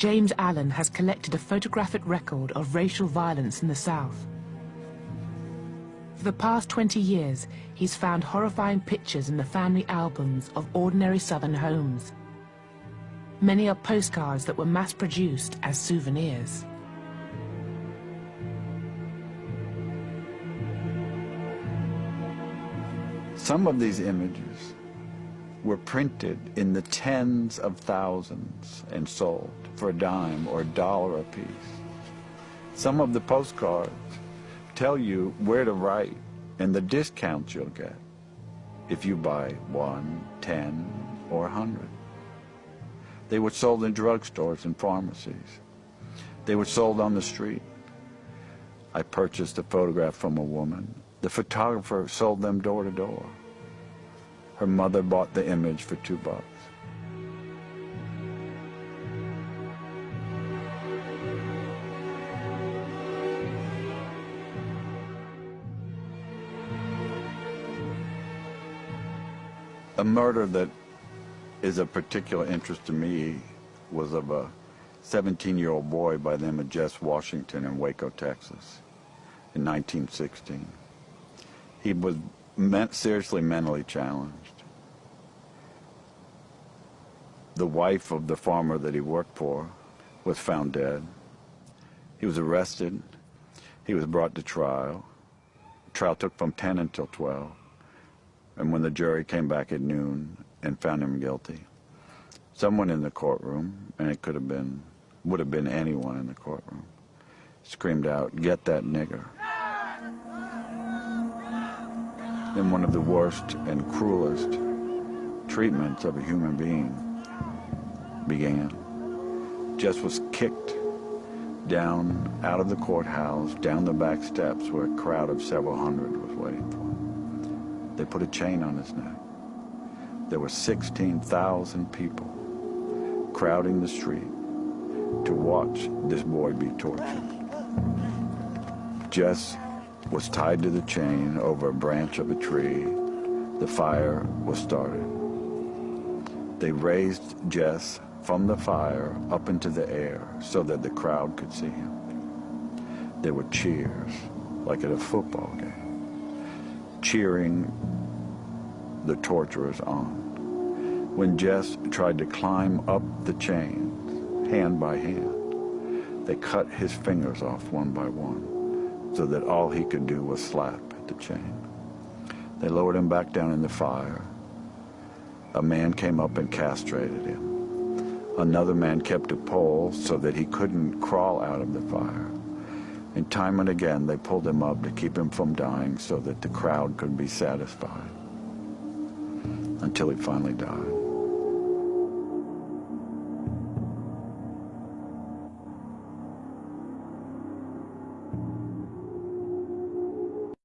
James Allen has collected a photographic record of racial violence in the South. For the past 20 years, he's found horrifying pictures in the family albums of ordinary Southern homes. Many are postcards that were mass-produced as souvenirs. Some of these images were printed in the tens of thousands and sold for a dime or $1 a piece. Some of the postcards tell you where to write and the discounts you'll get if you buy 1, 10, or 100. They were sold in drugstores and pharmacies. They were sold on the street. I purchased a photograph from a woman. The photographer sold them door to door. Her mother bought the image for $2. A murder that is of particular interest to me was of a 17-year-old boy by the name of Jess Washington in Waco, Texas, in 1916. He was seriously mentally challenged. The wife of the farmer that he worked for was found dead. He was arrested. He was brought to trial. The trial took from 10 until 12. And when the jury came back at noon and found him guilty, someone in the courtroom, and it would have been anyone in the courtroom, screamed out, "Get that nigger." Then one of the worst and cruelest treatments of a human being began. Jess was kicked down out of the courthouse, down the back steps where a crowd of several hundred was waiting for him. They put a chain on his neck. There were 16,000 people crowding the street to watch this boy be tortured. Jess was tied to the chain over a branch of a tree. The fire was started. They raised Jess from the fire up into the air so that the crowd could see him. There were cheers, like at a football game, cheering the torturers on. When Jess tried to climb up the chain, hand by hand, they cut his fingers off one by one so that all he could do was slap at the chain. They lowered him back down in the fire. A man came up and castrated him. Another man kept a pole so that he couldn't crawl out of the fire. And time and again, they pulled him up to keep him from dying so that the crowd could be satisfied, until he finally died.